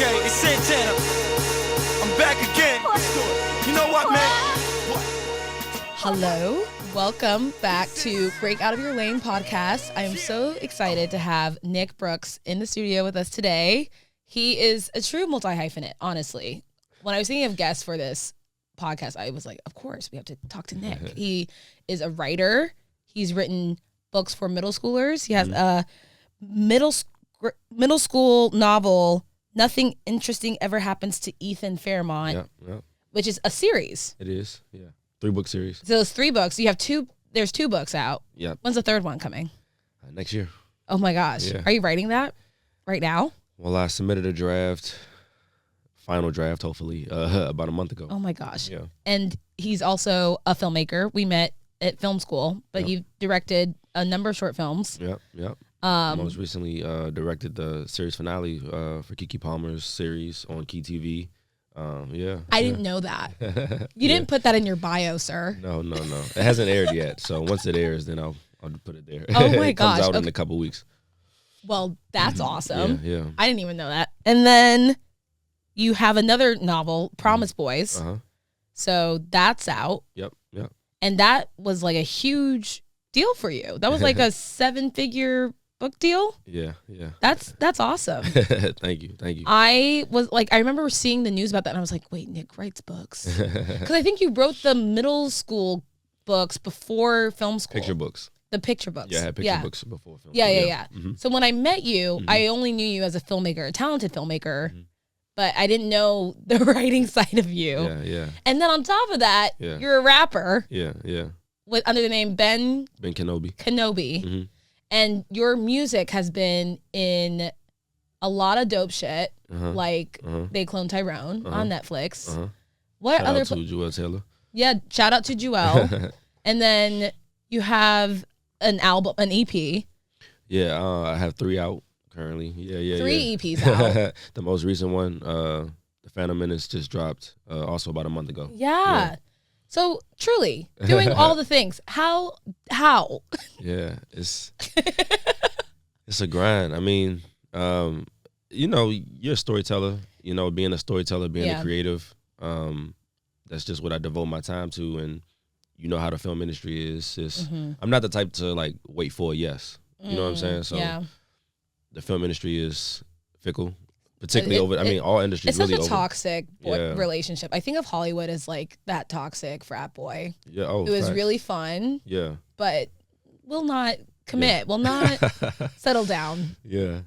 Okay, it's Santana. I'm back again. You know what, man? Hello. Welcome back to Break Out of Your Lane podcast. I am so excited to have Nick Brooks in the studio with us today. He is a true multi-hyphenate, honestly. When I was thinking of guests for this podcast, I was like, of course, we have to talk to Nick. He is a writer. He's written books for middle schoolers. He has a middle school novel, Nothing Interesting Ever Happens to Ethan Fairmont, which is a series. It is, yeah. 3-book series. So it's 3 books. You have there's 2 books out. Yep. When's the 3rd one coming? Next year. Oh my gosh. Yeah. Are you writing that right now? Well, I submitted a draft, final draft, hopefully, about a month ago. Oh my gosh. Yeah. And he's also a filmmaker. We met at film school, but you've directed a number of short films. Yep. Most recently directed the series finale for Keke Palmer's series on Keytv. I didn't know that. You didn't put that in your bio, sir. No. It hasn't aired yet. So once it airs, then I'll put it there. Oh my it gosh. comes out in a couple weeks. Well, that's awesome. Yeah. I didn't even know that. And then you have another novel, Promise Boys. Uh-huh. So that's out. Yep. And that was like a huge deal for you. That was like a 7-figure book deal. Yeah. That's awesome. Thank you. I remember seeing the news about that and I was like, wait, Nick writes books. Because I think you wrote the middle school books before film school. Picture books. The picture books. Yeah, I had picture books before film. Yeah. Mm-hmm. So when I met you, I only knew you as a filmmaker, a talented filmmaker, but I didn't know the writing side of you. Yeah. And then on top of that, you're a rapper. Yeah. With under the name Ben Kenobe. Kenobe. And your music has been in a lot of dope shit, like They Clone Tyrone on Netflix. What Shout other out to Jewel Taylor. Yeah, shout out to Jewel. And then you have an album, an EP. Yeah, I have 3 out currently. Yeah. 3 EPs out. The most recent one, The Phantom Menace, just dropped also about a month ago. Yeah. So truly doing all the things. How? Yeah, it's a grind. I mean, you're a storyteller. Being a storyteller, being a creative. That's just what I devote my time to, and you know how the film industry is. I'm not the type to like wait for a yes. You know what I'm saying? So the film industry is fickle. Particularly all industries. It's really such a over. toxic relationship. I think of Hollywood as like that toxic frat boy. Yeah. Oh, it was facts. really fun. Yeah. But will not commit. Will not settle down. Yeah.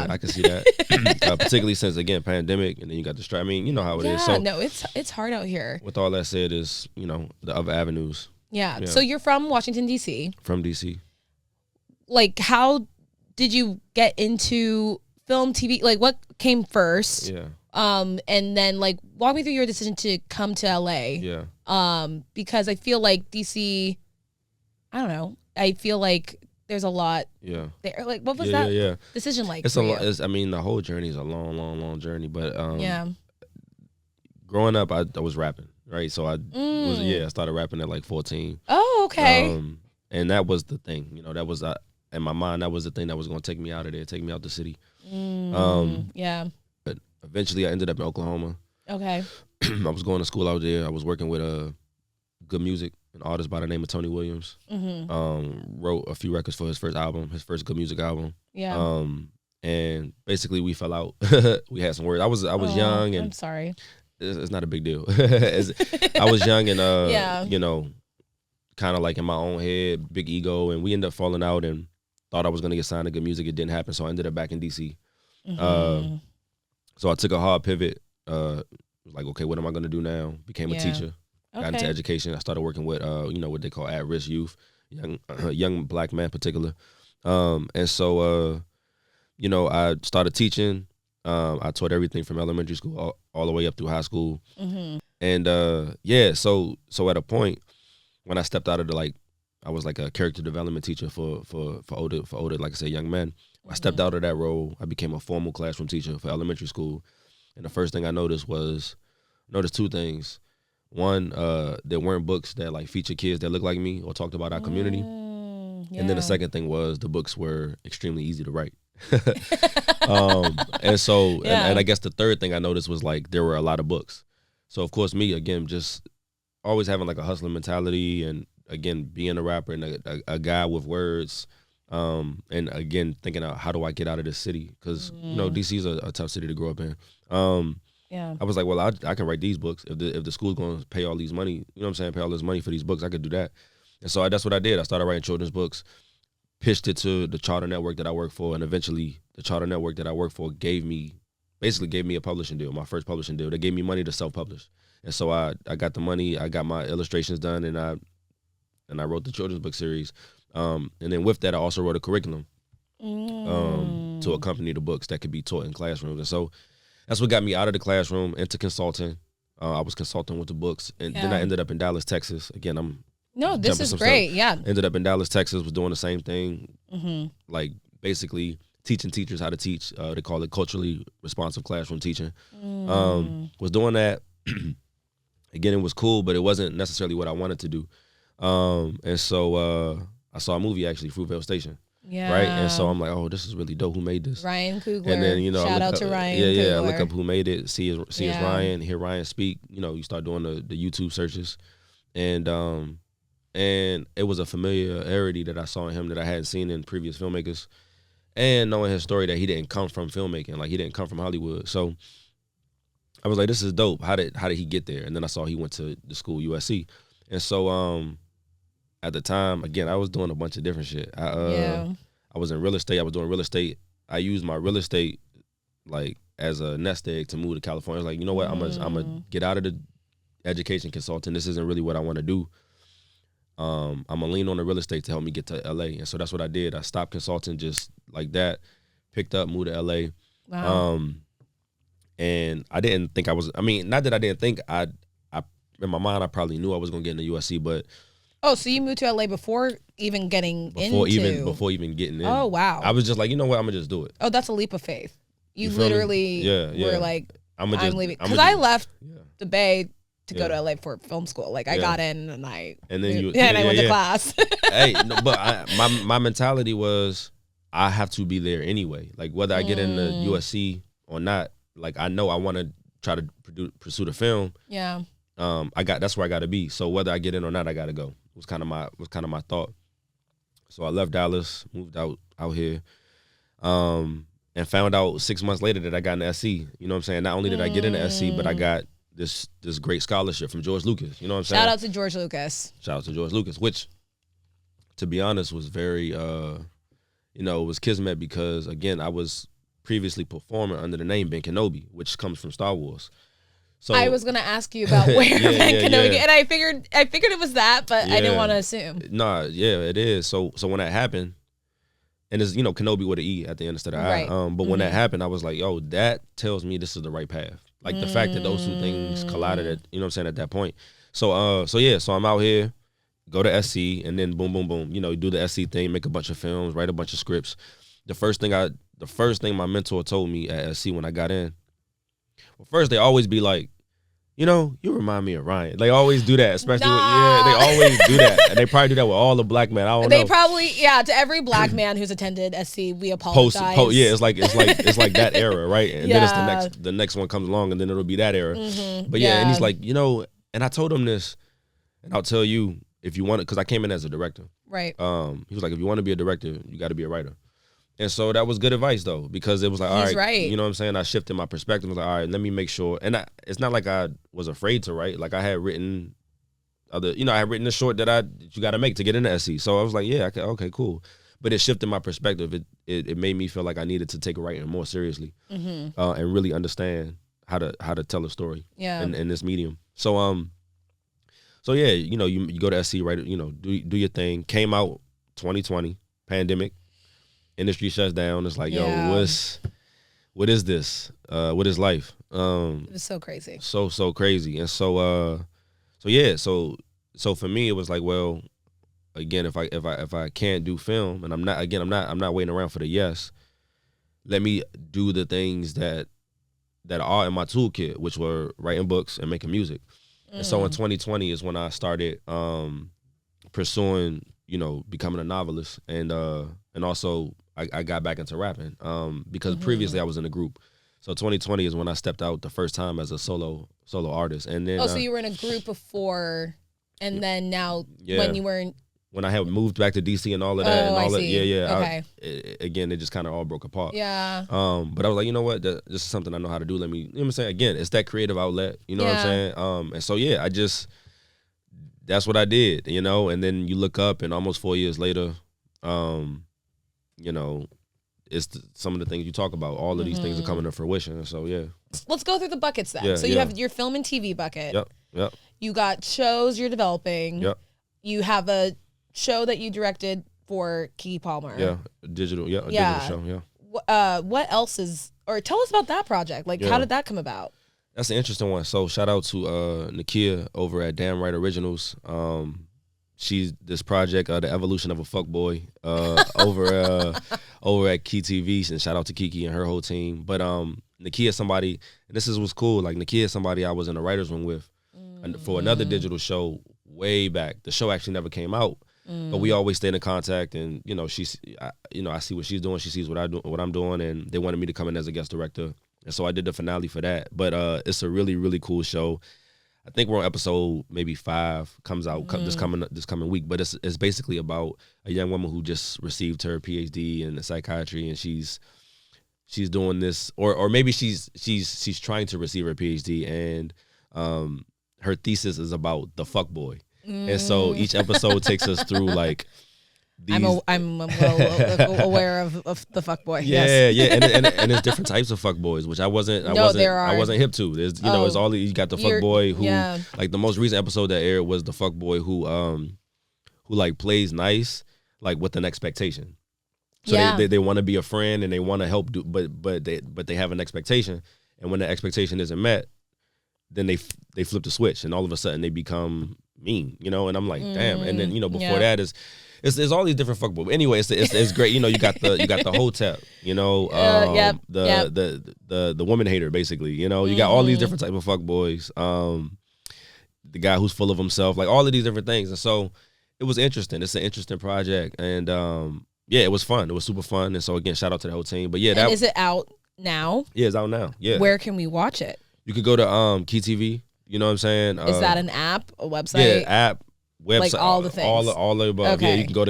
I can see that. Particularly since again pandemic, and then you got the strike. I mean, you know how it is. So no, it's hard out here. With all that said, is the other avenues. Yeah. So you're from Washington D.C. From D.C. Like, how did you get into film, TV, like what came first? Yeah. And then like walk me through your decision to come to LA. Yeah. Because I feel like DC, I don't know. I feel like there's a lot. Yeah. There. Like, what was that decision like? It's a lot. The whole journey is a long journey. But growing up, I was rapping, right? So I started rapping at like 14. Oh, okay. And that was the thing. That was in my mind. That was the thing that was going to take me out of there, take me out the city. But eventually I ended up in Oklahoma. Okay. I was going to school out there. I was working with good music, an artist by the name of Tony Williams. Wrote a few records for his first album, his first good music album. Yeah. And basically we fell out. We had some words. I was young, and I'm sorry. It's not a big deal. I was young and kind of like in my own head, big ego, and we ended up falling out and thought I was gonna get signed to good music. It didn't happen, so I ended up back in DC. So I took a hard pivot. Like, okay, what am I gonna do now? Became a teacher. Got into education. I started working with what they call at-risk youth, young black men in particular. And so I started teaching. I taught everything from elementary school all the way up through high school. And so at a point when I stepped out of I was like a character development teacher for older, like I said, young men. I stepped out of that role. I became a formal classroom teacher for elementary school. And the first thing I noticed 2 things. One, there weren't books that like featured kids that looked like me or talked about our community. And then the second thing was the books were extremely easy to write. And so, and I guess the third thing I noticed was like there were a lot of books. So of course, me again, just always having like a hustling mentality, and again being a rapper and a guy with words, and again thinking out how do I get out of this city, because you know DC is a tough city to grow up in. I was like, well, I can write these books if the school's going to pay all these money. You know what I'm saying? Pay all this money for these books, I could do that. And so that's what I did. I started writing children's books, pitched it to the charter network that I work for, and eventually the charter network that I work for basically gave me a publishing deal, my first publishing deal. They gave me money to self-publish. And so I got the money, I got my illustrations done, and I wrote the children's book series. And then with that, I also wrote a curriculum to accompany the books that could be taught in classrooms. And so that's what got me out of the classroom into consulting. I was consulting with the books, and then I ended up in Dallas, Texas. Again, this is great. Yeah. Ended up in Dallas, Texas, was doing the same thing, like basically teaching teachers how to teach. They call it culturally responsive classroom teaching. Was doing that. Again, it was cool, but it wasn't necessarily what I wanted to do. And so I saw a movie, actually, Fruitvale Station. Yeah. Right. And so I'm like, oh, this is really dope. Who made this? Ryan Coogler. And then, shout out to Ryan. Yeah. I look up who made it, see it's Ryan, hear Ryan speak. You know, you start doing the YouTube searches. And it was a familiarity that I saw in him that I hadn't seen in previous filmmakers. And knowing his story that he didn't come from filmmaking, like he didn't come from Hollywood. So I was like, this is dope. How did he get there? And then I saw he went to the school USC. And so at the time, again, I was doing a bunch of different shit. I was in real estate. I was doing real estate. I used my real estate like as a nest egg to move to California. I was like, you know what? I'm gonna get out of the education consulting. This isn't really what I want to do. I'm gonna lean on the real estate to help me get to LA. And so that's what I did. I stopped consulting just like that, picked up, moved to LA. Wow. And I didn't think not that I didn't think, I in my mind I probably knew I was gonna get into USC, but so you moved to LA before even getting before even getting in. Oh wow. I was just like, you know what, I'm gonna just do it. Oh, that's a leap of faith. You literally were like, I'm leaving. Because I left the Bay to go to LA for film school. Like I got in and I went to class. Hey, no, but my mentality was I have to be there anyway. Like whether I get into USC or not, like I know I want to try to pursue the film. Yeah. That's where I got to be. So whether I get in or not, I got to go. Was kind of my thought. So I left Dallas, moved out here, and found out 6 months later that I got an SC. You know what I'm saying? Not only did I get into SC, but I got this great scholarship from George Lucas. You know what I'm saying? Shout out to George Lucas. Shout out to George Lucas, which, to be honest, was very, it was kismet because, again, I was previously performing under the name Ben Kenobe, which comes from Star Wars. So I was gonna ask you about where Ben Kenobe, and I figured it was that, but I didn't want to assume. Nah, yeah, it is. So when that happened, and it's Kenobe with an E at the end instead of I. But when that happened, I was like, yo, that tells me this is the right path. Like the fact that those two things collided at, you know what I'm saying, at that point. So I'm out here, go to SC, and then boom, boom, boom. You know, do the SC thing, make a bunch of films, write a bunch of scripts. The first thing my mentor told me at SC when I got in, well, first they always be like, you remind me of Ryan. They always do that, especially they always do that. And they probably do that with all the black men. I don't know. They probably, to every black man who's attended SC, we apologize. It's like that era, right? And then it's the next one comes along and then it'll be that era. But and he's like, and I told him this, and I'll tell you if you want it, because I came in as a director. Right. He was like, if you want to be a director, you got to be a writer. And so that was good advice, though, because it was like, all right, you know what I'm saying? I shifted my perspective. I was like, all right, let me make sure. And it's not like I was afraid to write. Like I had written the short that you got to make to get into SC. So I was like, yeah, okay, cool. But it shifted my perspective. It made me feel like I needed to take writing more seriously and really understand how to tell a story in this medium. So you go to SC, write, do your thing. Came out 2020, pandemic. Industry shuts down. It's like, yo, what is this? What is life? It was so crazy. So crazy. And so for me, it was like, well, again, if I can't do film, and I'm not waiting around for the yes. Let me do the things that are in my toolkit, which were writing books and making music. And so in 2020 is when I started pursuing, becoming a novelist and also I got back into rapping because previously I was in a group. So 2020 is when I stepped out the first time as a solo artist. And then so you were in a group before, and then now when you were in. When I had moved back to DC and all of that, and all that, Okay. Again, it just kind of all broke apart. Yeah. But I was like, you know what, this is something I know how to do. Let me, you know what I'm saying? Again, it's that creative outlet. You know what I'm saying? And so I just, that's what I did. You know, and then you look up, and almost 4 years later, you know, it's some of the things you talk about. All of these things are coming to fruition. And so let's go through the buckets then. Yeah, so you have your film and TV bucket. Yep. You got shows you're developing. Yep. You have a show that you directed for Keke Palmer. Yeah, digital show, yeah. What else is, or tell us about that project. Like, how did that come about? That's an interesting one. So shout out to Nakia over at Damn Right Originals. She's this project, The Evolution of a Fuckboy, over at Keytv, and shout out to Keke and her whole team. But Nakia is somebody, and this is what's cool, like Nakia is somebody I was in the writer's room with for another digital show way back. The show actually never came out. But we always stayed in contact, and you know, I see what she's doing, she sees what I'm doing, and they wanted me to come in as a guest director, and so I did the finale for that. But it's a really, really cool show. I think we're on episode maybe 5, comes out this coming week. But it's basically about a young woman who just received her PhD in psychiatry, and she's doing this, or maybe she's trying to receive her PhD, and her thesis is about the fuckboy. And so each episode takes us through like these. I'm well aware of the fuckboy. Yeah, and there's different types of fuckboys, which I wasn't hip to. There's there's all you got the fuckboy who like the most recent episode that aired was the fuckboy who like plays nice, like with an expectation. So they want to be a friend and they want to help but they have an expectation, and when the expectation isn't met, then they flip the switch, and all of a sudden they become mean, you know. And I'm like, damn. And then before that is there's all these different fuckboys. Anyway, it's great. You know, you got the hotep, you know, the woman hater basically. You know, you got all these different type of fuckboys. The guy who's full of himself, like all of these different things. And so it was interesting. It's an interesting project, and it was fun. It was super fun. And so again, shout out to the whole team. But is it out now? Yeah, it's out now. Yeah. Where can we watch it? You could go to Keytv. You know what I'm saying? Is that an app, a website? Yeah, app, website, like all the things, all the above. Okay. Yeah, you can go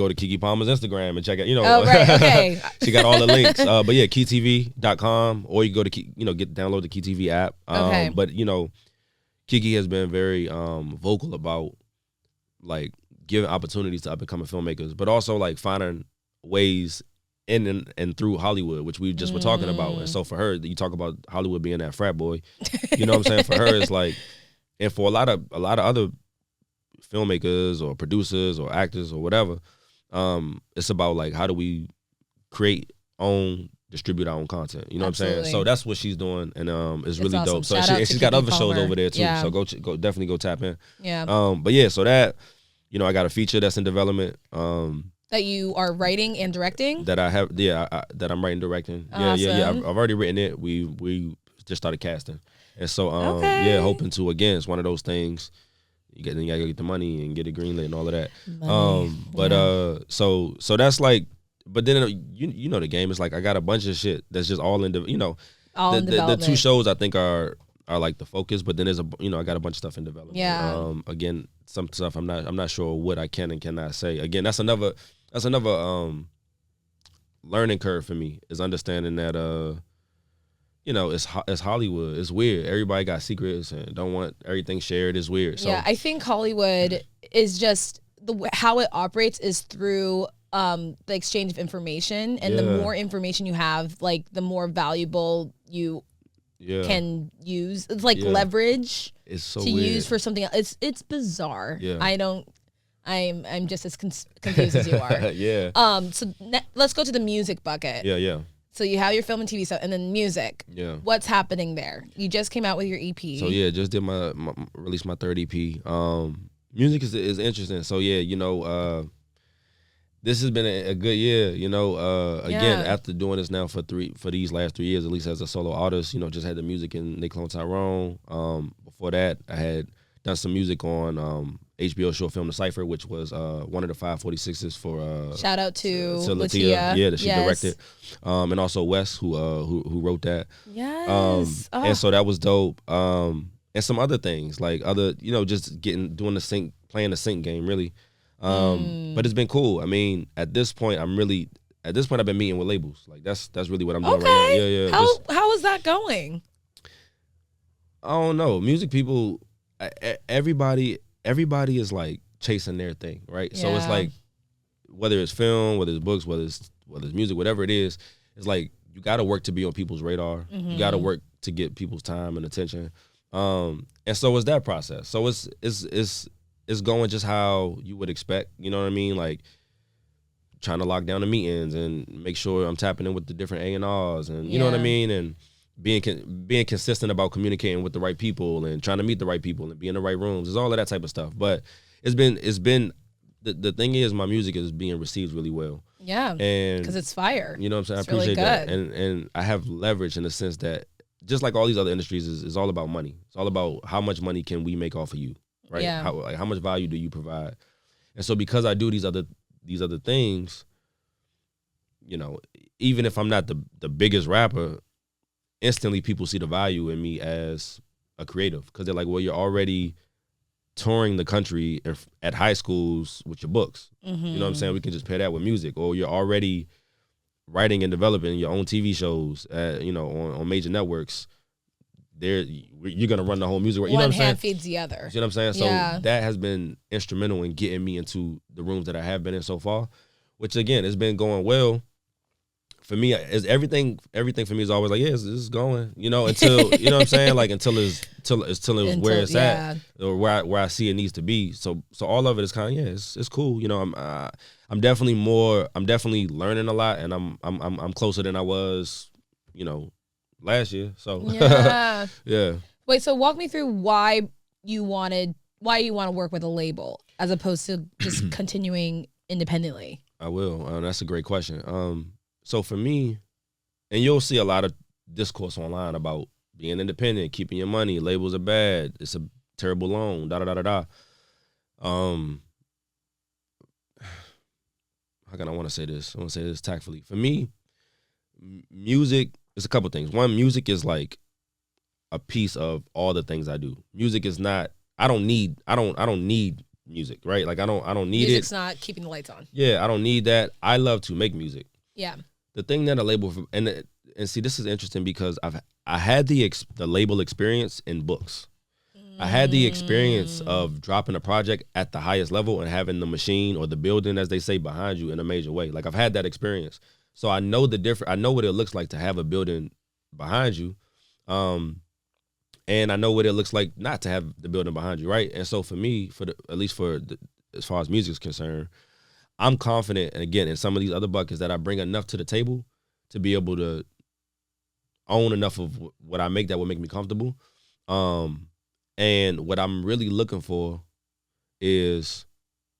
to Keke Palmer's Instagram and check out. You know, oh right, okay. She got all the links. But yeah, keytv.com, or you go to download the Keytv app. Okay. But you know, Keke has been very vocal about like giving opportunities to up and coming filmmakers, but also like finding ways in and through Hollywood, which we just were talking about. And so for her, you talk about Hollywood being that frat boy, you know what I'm saying? For her, it's like, and for a lot of other filmmakers or producers or actors or whatever, it's about like, how do we create, own, distribute our own content? You know what I'm saying? So that's what she's doing, and it's really awesome. dope. So she's got Keke other shows Palmer. over there too. Yeah. So go definitely go tap in. Yeah. But yeah, so that, you know, I got a feature that's in development. That you are writing and directing? That I have, that I'm writing, directing. Awesome. Yeah. I've already written it. We just started casting, and so hoping to, again, it's one of those things. You gotta get the money and get it greenlit and all of that. So that's like, but then you know the game is like, I got a bunch of shit that's just all in the, you know, in development. The 2 shows I think are like the focus, but then there's I got a bunch of stuff in development. Yeah. Again, some stuff I'm not sure what I can and cannot say. Again, that's another learning curve for me, is understanding that it's Hollywood. It's weird. Everybody got secrets and don't want everything shared. It's weird. So I think Hollywood is just how it operates is through the exchange of information, and the more information you have, like the more valuable you can use. It's like leverage. It's so to weird. use for something else. It's bizarre. Yeah. I'm just as confused as you are. Yeah. So let's go to the music bucket. Yeah. So you have your film and TV stuff, and then music. Yeah. What's happening there? You just came out with your EP. So yeah, just did released my 3rd EP. Music is interesting. So yeah, you know, this has been a good year. You know, again, after doing this now for these last 3 years, at least as a solo artist, you know, just had the music in Nick Clone Tyrone. Before that, I had done some music on HBO short film The Cipher, which was one of the 546s for shout out to Latia. Yeah, that she directed. And also Wes, who wrote that. Yes. And so that was dope. And some other things, like other, just playing the sync game, really. But it's been cool. I mean, at this point I've been meeting with labels. Like that's really what I'm doing right now. Yeah. How is that going? I don't know. Music people, everybody is like chasing their thing, right? Yeah. So it's like, whether it's film, whether it's books, whether it's music, whatever it is, it's like you got to work to be on people's radar. Mm-hmm. You got to work to get people's time and attention. And so it's that process. So it's going just how you would expect. You know what I mean? Like trying to lock down the meetings and make sure I'm tapping in with the different A&Rs and you know what I mean, and being consistent about communicating with the right people and trying to meet the right people and be in the right rooms. It's all of that type of stuff. But it's been the thing is, my music is being received really well. Yeah, and because it's fire. You know what I'm saying? It's I appreciate really that. And I have leverage in the sense that just like all these other industries is all about money. It's all about how much money can we make off of you, right? Yeah. How much value do you provide? And so because I do these other things, even if I'm not the biggest rapper, instantly people see the value in me as a creative, because they're like, well, you're already touring the country at high schools with your books. Mm-hmm. You know what I'm saying? We can just pair that with music. Or you're already writing and developing your own TV shows, on major networks. You're gonna run the whole music. You know what I'm saying? One hand feeds the other. You know what I'm saying? So Yeah. that has been instrumental in getting me into the rooms that I have been in so far, which again has been going well. For me, is everything for me is always like, yeah, it's going, until you know what I'm saying, like until it's where it's at, or where I see it needs to be. So all of it is kind of it's cool. I'm definitely learning a lot, and I'm closer than I was, last year. So Yeah. yeah. Wait, so walk me through why you want to work with a label as opposed to just continuing independently. I will. That's a great question. So for me, and you'll see a lot of discourse online about being independent, keeping your money, labels are bad, it's a terrible loan, da-da-da-da-da. How can I want to say this? I want to say this tactfully. For me, music is a couple things. One, music is like a piece of all the things I do. Music is not, I don't need music, right? Like I don't need Music's not keeping the lights on. Yeah, I don't need that. I love to make music. Yeah. The thing that a label and see, this is interesting because I had the label experience in books. I had the experience of dropping a project at the highest level and having the machine or the building, as they say, behind you in a major way. Like I've had that experience, so I know I know what it looks like to have a building behind you, and I know what it looks like not to have the building behind you, right? And so for me, as far as music is concerned, I'm confident, and again, in some of these other buckets, that I bring enough to the table to be able to own enough of what I make that will make me comfortable. And what I'm really looking for is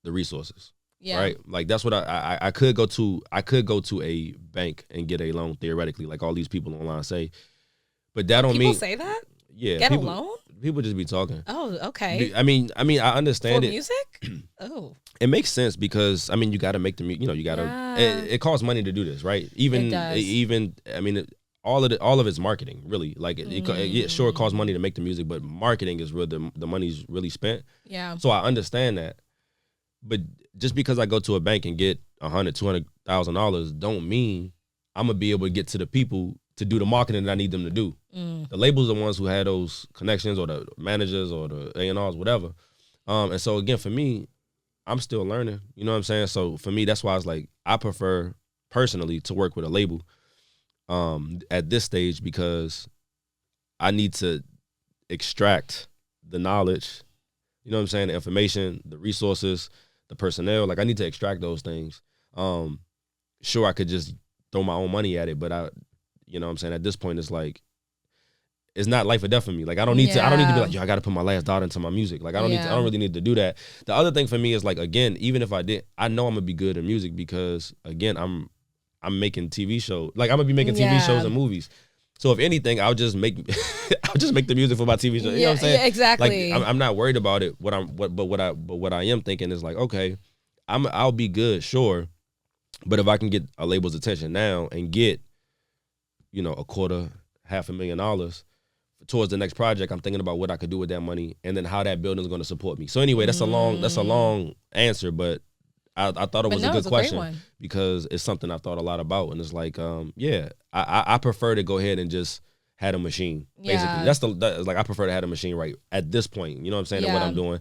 the resources. Yeah. Right? Like that's what I could go to. I could go to a bank and get a loan theoretically, like all these people online say. But that don't mean people say that? Yeah. Get a loan? People just be talking. Oh, okay. I mean, I understand for it. music? Oh. It makes sense because you got to make the you got to. It costs money to do this, right? Even I mean, all of it's marketing, really. Like it sure it costs money to make the music, but marketing is where the money's really spent. Yeah. So I understand that, but just because I go to a bank and get $100,000-$200,000 don't mean I'm gonna be able to get to the people to do the marketing that I need them to do. The labels are the ones who had those connections, or the managers, or the A&Rs, whatever. And so again, for me, I'm still learning. You know what I'm saying? So for me, that's why it's like I prefer personally to work with a label at this stage, because I need to extract the knowledge, you know what I'm saying, the information, the resources, the personnel. Like I need to extract those things. Sure, I could just throw my own money at it, but you know what I'm saying, at this point it's like it's not life or death for me. Like I don't need to be like, yo, I got to put my last dollar into my music. Like I don't really need to do that. The other thing for me is like, again, even if I did, I know I'm gonna be good in music because again, I'm making TV shows. Like I'm gonna be making TV shows and movies. So if anything, I'll just make the music for my TV show. You know what I'm saying? Yeah, exactly. Like I'm not worried about it. What I am thinking is like, okay, I'll be good, sure, but if I can get a label's attention now and get, you know, $250,000 towards the next project, I'm thinking about what I could do with that money and then how that building is going to support me. So anyway, that's a long answer, but I thought it was a good question because it's something I thought a lot about, and it's like, I prefer to go ahead and just have a machine. Basically, that's like I prefer to have a machine right at this point. You know what I'm saying? And what I'm doing,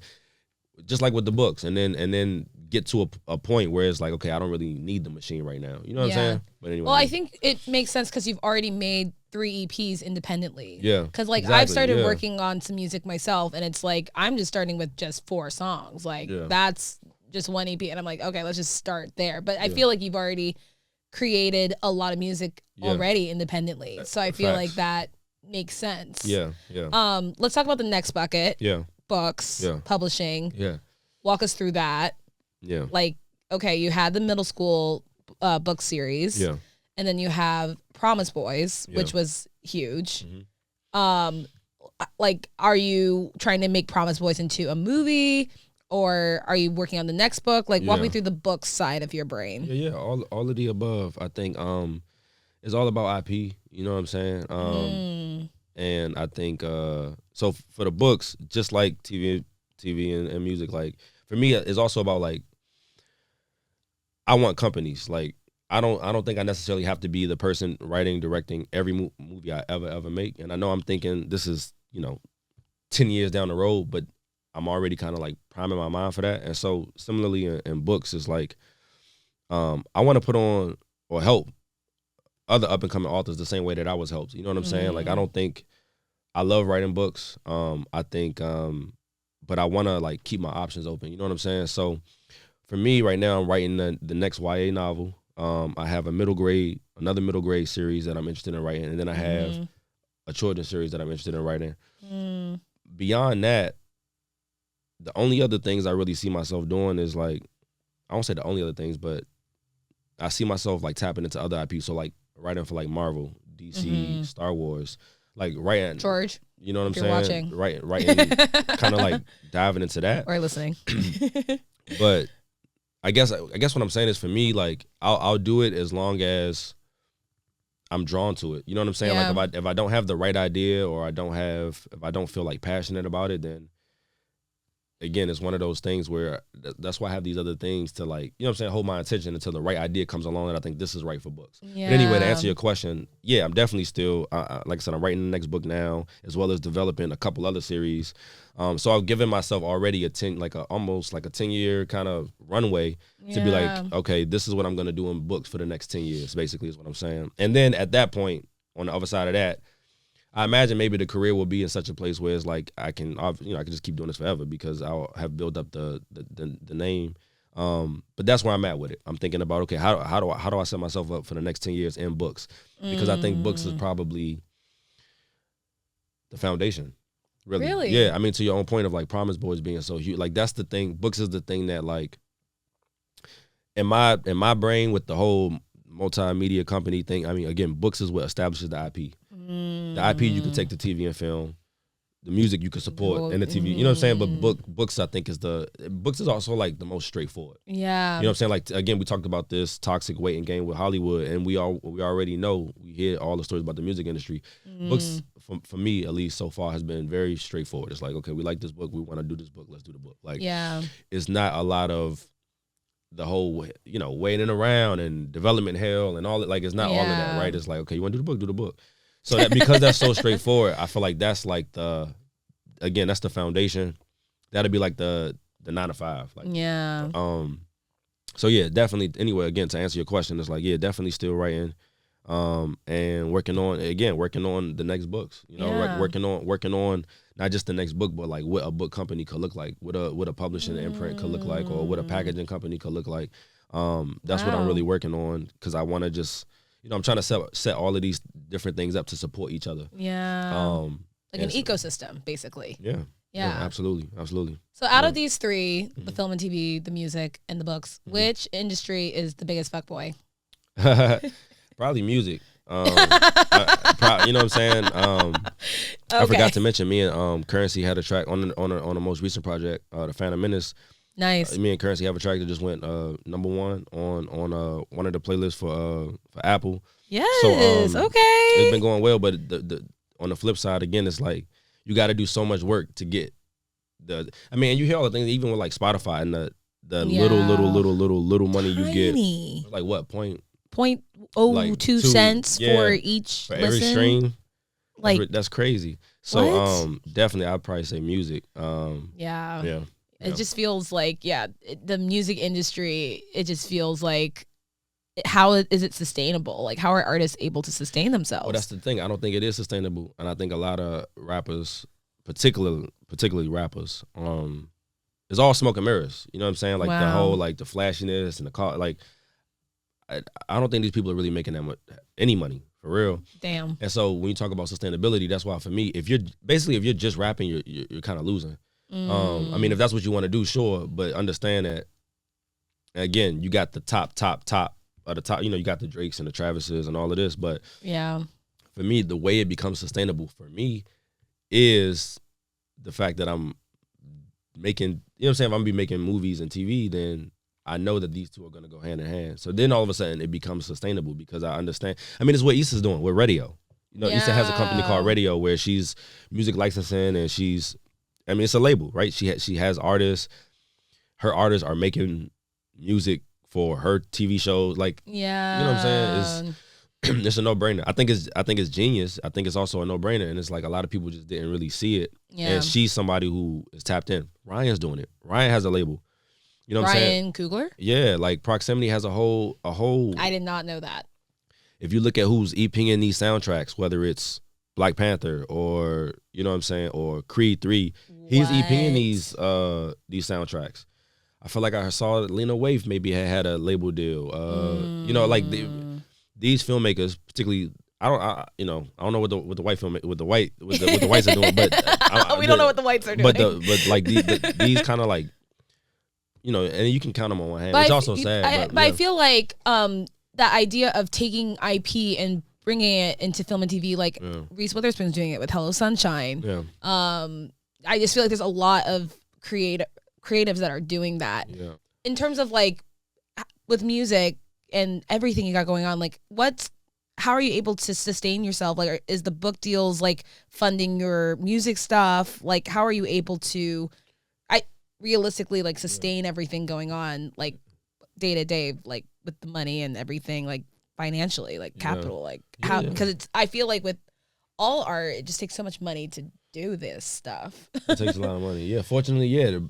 just like with the books, and then get to a point where it's like, okay, I don't really need the machine right now. You know what I'm saying? But anyway, well, I think it makes sense because you've already made 3 EPs independently. Yeah, because like I've started working on some music myself, and it's like I'm just starting with just 4 songs. Like that's just 1 EP, and I'm like, okay, let's just start there. But I feel like you've already created a lot of music already independently, so I feel like that makes sense. Yeah. Let's talk about the next bucket. Books, publishing. Walk us through that. Like, okay, you had the middle school book series. And then you have Promise Boys, which was huge. Like, are you trying to make Promise Boys into a movie, or are you working on the next book? Like, walk me through the book side of your brain. All of the above. I think it's all about IP. You know what I'm saying? And I think so for the books, just like TV and music. Like for me, it's also about like I want companies. Like I don't think I necessarily have to be the person writing, directing every movie I ever make. And I know I'm thinking this is, 10 years down the road, but I'm already kind of like priming my mind for that. And so similarly in books, it's like I want to put on or help other up and coming authors the same way that I was helped. You know what I'm saying? Like I love writing books. I think, but I want to like keep my options open. You know what I'm saying? So for me right now, I'm writing the next YA novel. I have another middle grade series that I'm interested in writing, and then I have a children's series that I'm interested in writing. Beyond that, the only other things I really see myself doing is like, I won't say the only other things, but I see myself like tapping into other IP. So like writing for like Marvel, DC, Star Wars, like writing. George, you know what I'm saying? Watching. Writing, kind of like diving into that. Or listening. But I guess what I'm saying is for me, like I'll do it as long as I'm drawn to it. You know what I'm saying? Like if I don't have the right idea, or if I don't feel like passionate about it, then again, it's one of those things where that's why I have these other things to like, you know what I'm saying, hold my attention until the right idea comes along and I think this is right for books. But anyway, to answer your question, I'm definitely still, like I said, I'm writing the next book now, as well as developing a couple other series. So I've given myself already almost like a 10-year kind of runway to be like, okay, this is what I'm going to do in books for the next 10 years, basically is what I'm saying. And then at that point, on the other side of that, I imagine maybe the career will be in such a place where it's like I can just keep doing this forever because I'll have built up the name. But that's where I'm at with it. I'm thinking about, okay, how do I set myself up for the next 10 years in books? Because I think books is probably the foundation. Really? Yeah. I mean, to your own point of like Promise Boys being so huge, like that's the thing. Books is the thing that like in my brain with the whole multimedia company thing. I mean, again, books is what establishes the IP. The IP you can take to TV and film, the music you can support, and the TV. You know what I'm saying? But books, I think, books is also like the most straightforward. Yeah. You know what I'm saying? Like again, we talked about this toxic waiting game with Hollywood, and we already know, we hear all the stories about the music industry. Books, for me at least so far, has been very straightforward. It's like, okay, we like this book, we want to do this book, let's do the book. Like, it's not a lot of the whole, waiting around and development hell and all that. Like, it's not all of that, right? It's like, okay, you want to do the book. So that because that's so straightforward, I feel like that's like that's the foundation. That'd be like the 9 to 5. Like, so yeah, definitely. Anyway, again, to answer your question, it's like, definitely still writing, and working on the next books. Working on not just the next book, but like what a book company could look like, what a publishing imprint could look like, or what a packaging company could look like. That's what I'm really working on, because I want to just, I'm trying to set all of these different things up to support each other. Yeah. Like an ecosystem, basically. Yeah. Yeah, absolutely. So out of these 3, the film and TV, the music, and the books, which industry is the biggest fuckboy? Probably music. You know what I'm saying? I forgot to mention me and Currency had a track on the most recent project, the Phantom Menace. Nice. Me and Currency have a track that just went number one on one of the playlists for Apple. Yes. So, okay. It's been going well, but the on the flip side, again, it's like you got to do so much work to get I mean, and you hear all the things, even with like Spotify and the little money you get. Like what, 0.02 cents for each for listen? every stream. Like that's crazy. So definitely I'd probably say music. Yeah. It just feels like, the music industry, it just feels like, how is it sustainable? Like, how are artists able to sustain themselves? Well, that's the thing. I don't think it is sustainable. And I think a lot of rappers, particularly rappers, it's all smoke and mirrors. You know what I'm saying? Like the whole, like the flashiness and the car. Like, I don't think these people are really making that much, any money, for real. Damn. And so when you talk about sustainability, that's why for me, if you're just rapping, you're kind of losing. I mean, if that's what you want to do, sure, but understand that, again, you got the top of the top, you know, you got the Drakes and the Travises and all of this, but for me, the way it becomes sustainable for me is the fact that I'm making, you know what I'm saying, if I'm gonna be making movies and TV, then I know that these two are going to go hand in hand. So then all of a sudden it becomes sustainable because I understand. I mean, it's what Issa's doing with radio. You know, Issa has a company called Radio where she's music licensing and I mean, it's a label, right? She has artists. Her artists are making music for her TV shows. Like, you know what I'm saying? It's a no-brainer. I think it's genius. I think it's also a no-brainer. And it's like a lot of people just didn't really see it. Yeah. And she's somebody who is tapped in. Ryan's doing it. Ryan has a label. You know what I'm saying? Ryan Coogler? Yeah, like Proximity has a whole. I did not know that. If you look at who's EPing in these soundtracks, whether it's Black Panther or, you know what I'm saying, or Creed 3, he's EPing in these soundtracks. I feel like I saw Lena Waithe maybe had a label deal. You know, like these filmmakers, particularly. I don't know what the whites are doing, but we don't know what the whites are doing. But like these kind of like. You know, and you can count them on one hand. It's also sad. But I feel like the idea of taking IP and bringing it into film and TV, like Reese Witherspoon's doing it with Hello Sunshine. Yeah. I just feel like there's a lot of creatives that are doing that. Yeah. In terms of like with music and everything you got going on, like how are you able to sustain yourself? Like, is the book deals like funding your music stuff? Like, how are you able to realistically like sustain everything going on like day to day, like with the money and everything, like financially, like capital, like how, because I feel like with all art it just takes so much money to do this stuff. It takes a lot of money. Yeah, fortunately,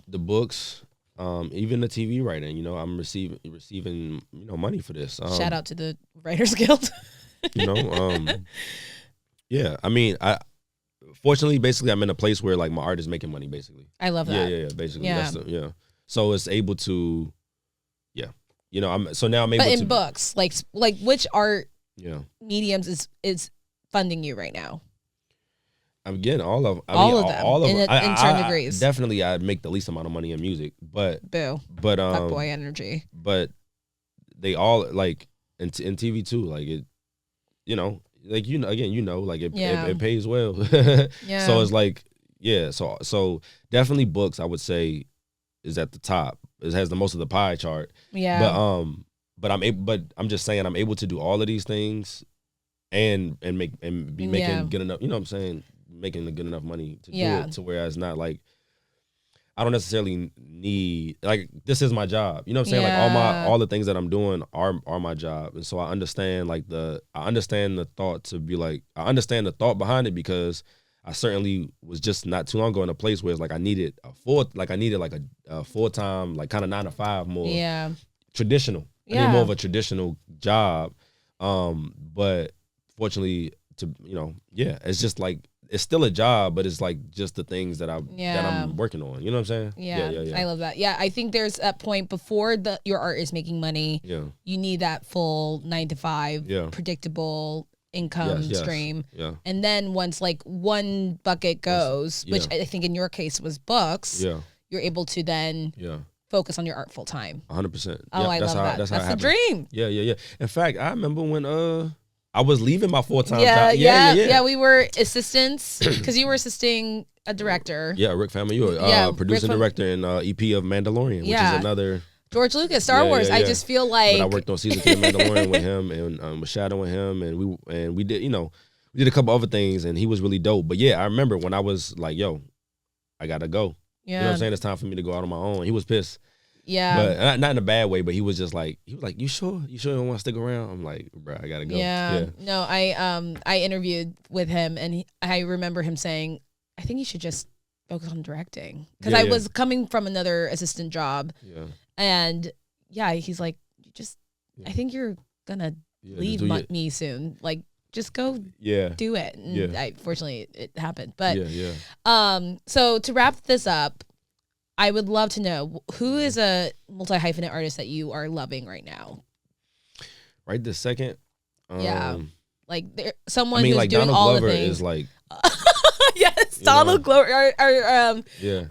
the books, even the TV writing, you know, I'm receiving you know, money for this. Shout out to the Writers Guild. You know, yeah, I mean, fortunately, basically, I'm in a place where like my art is making money. Basically, I love that. Yeah. Basically, So it's able to, you know, I'm able. But in books, like which art, mediums is funding you right now? I'm getting all of them in certain degrees. Definitely, I make the least amount of money in music, but Fuck boy energy. But they all like in TV too, like it, you know. Like, you know, again, you know, like it pays well. So it's like, so definitely books, I would say, is at the top. It has the most of the pie chart. Yeah. But I'm just saying I'm able to do all of these things and be making good enough, you know what I'm saying, making good enough money to do it to where it's not like I don't necessarily need, like, this is my job. You know what I'm saying? Like all the things that I'm doing are my job. And so I understand I understand the thought behind it, because I certainly was just not too long ago in a place where it's like I needed a full-time, like kind of 9 to 5 more traditional. I need more of a traditional job. But fortunately it's just like, it's still a job, but it's like just the things that I'm working on. You know what I'm saying? Yeah. I love that. Yeah, I think there's that point before your art is making money. Yeah. You need that full 9 to 5 predictable income stream. Yeah. And then once like one bucket goes, which I think in your case was books, you're able to then focus on your art full time. 100%. Oh, I love that. That's the dream. Yeah. In fact, I remember when I was leaving my full-time job. Yeah. We were assistants because you were assisting a director. Yeah, Rick Fairmont. You were producer, director, and EP of Mandalorian, which is another George Lucas, Star Wars. I just feel like I worked on season 3 of Mandalorian with him and was shadowing him, and we did we did a couple other things, and he was really dope. But yeah, I remember when I was like, yo, I gotta go. Yeah. You know what I'm saying? It's time for me to go out on my own. He was pissed. Yeah. But not in a bad way, but he was just like, you sure? You sure you don't want to stick around? I'm like, bro, I gotta go. Yeah. No, I interviewed with him, and I remember him saying, I think you should just focus on directing. Because I was coming from another assistant job. Yeah. And he's like, I think you're gonna leave me soon. Like, just go do it. And fortunately it happened. But so to wrap this up, I would love to know, who is a multi-hyphenate artist that you are loving right now? Right this second? Like someone who's like doing Donald all Glover the things. is like yes, Donald Glover.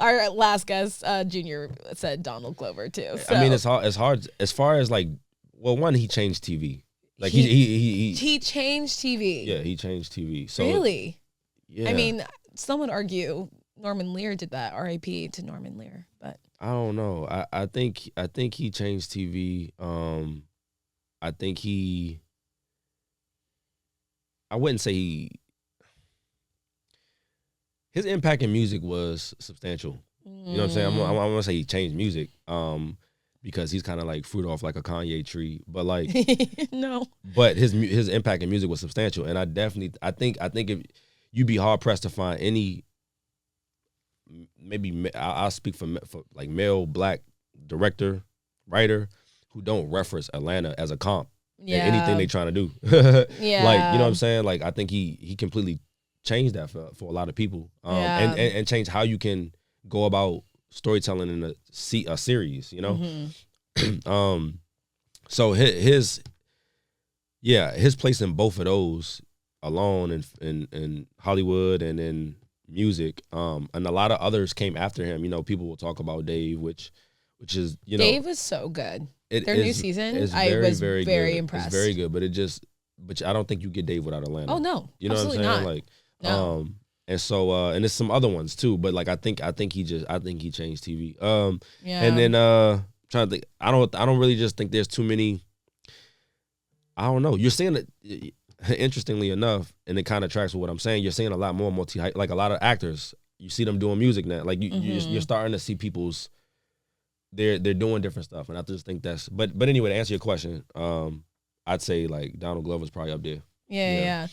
Our last guest, Junior, said Donald Glover too. So. I mean, it's hard as far as like, well, one, he changed TV. Like he changed TV. Yeah, he changed TV. So really? Yeah. I mean, some would argue Norman Lear did that. R.I.P. to Norman Lear. But I don't know. I think he changed TV. I think I wouldn't say his impact in music was substantial. You know what I'm saying? I'm gonna say he changed music. Because he's kind of like fruit off like a Kanye tree, but like no. But his impact in music was substantial, and I think if you'd be hard pressed to find any, maybe I'll speak for like male black director, writer who don't reference Atlanta as a comp in anything they trying to do. Like, you know what I'm saying? Like, I think he completely changed that for a lot of people, and changed how you can go about storytelling in a series, you know. So his place in both of those alone in Hollywood and in music, and a lot of others came after him. You know, people will talk about Dave, which is, you know, Dave was so good. Their new season, I was very impressed. It's very good, but I don't think you get Dave without Atlanta. Oh no, you know absolutely what I'm saying? Not. Like, no. And so and there's some other ones too, but like I think he changed TV. And then trying to think, I don't really just think there's too many. I don't know. You're seeing it, interestingly enough, and it kind of tracks with what I'm saying. You're seeing a lot more like a lot of actors. You see them doing music now. Like you're starting to see people's. They're doing different stuff, and I just think that's. But anyway, to answer your question, I'd say like Donald Glover's probably up there. Yeah.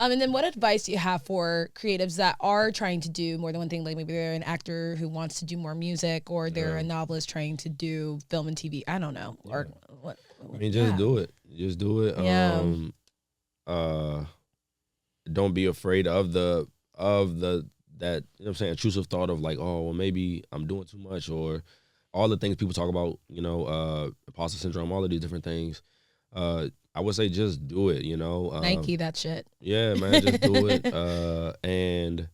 And then what advice do you have for creatives that are trying to do more than one thing? Like maybe they're an actor who wants to do more music, or they're a novelist trying to do film and TV. I don't know. Or what? I mean, just do it. Just do it. Don't be afraid of that, you know what I'm saying, intrusive thought of like, oh, well, maybe I'm doing too much, or all the things people talk about, you know, imposter syndrome, all of these different things. I would say just do it, you know. Nike that shit. Yeah, man, just do it. And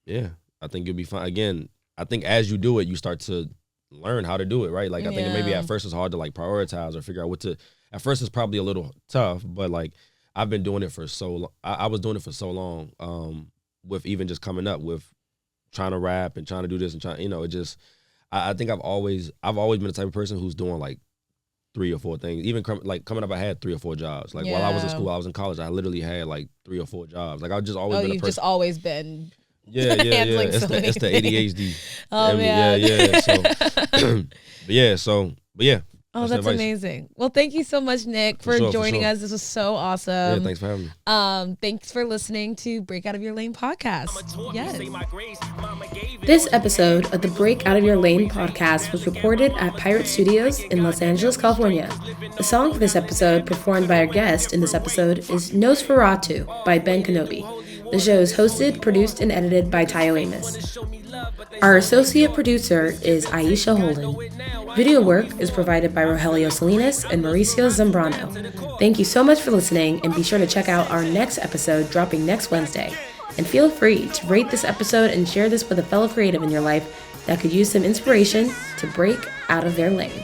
yeah, I think you'll be fine. Again, I think as you do it, you start to learn how to do it, right? Like, I think maybe at first it's hard to like prioritize or figure out what to. At first it's probably a little tough, but like I've been doing it for so long. I was doing it for so long, with even just coming up with trying to rap and trying to do this and trying, you know, it just. I think I've always been the type of person who's doing like 3 or 4 things. Even coming up, I had 3 or 4 jobs. Like while I was in school, I was in college, I literally had like 3 or 4 jobs. Like I've just always been a person. You've just always been. Yeah. It's the ADHD. Oh man. Yeah. But yeah. Oh, that's amazing. Well, thank you so much, Nick, for joining us. This was so awesome. Yeah, thanks for having me. Thanks for listening to Break Out of Your Lane podcast. Yes. This episode of the Break Out of Your Lane podcast was recorded at Pirate Studios in Los Angeles, California. The song for this episode, performed by our guest in this episode, is Nosferatu by Ben Kenobe. The show is hosted, produced, and edited by Tayo Amos. Our associate producer is Aisha Holden. Video work is provided by Rogelio Salinas and Mauricio Zambrano. Thank you so much for listening, and be sure to check out our next episode dropping next Wednesday. And feel free to rate this episode and share this with a fellow creative in your life that could use some inspiration to break out of their lane.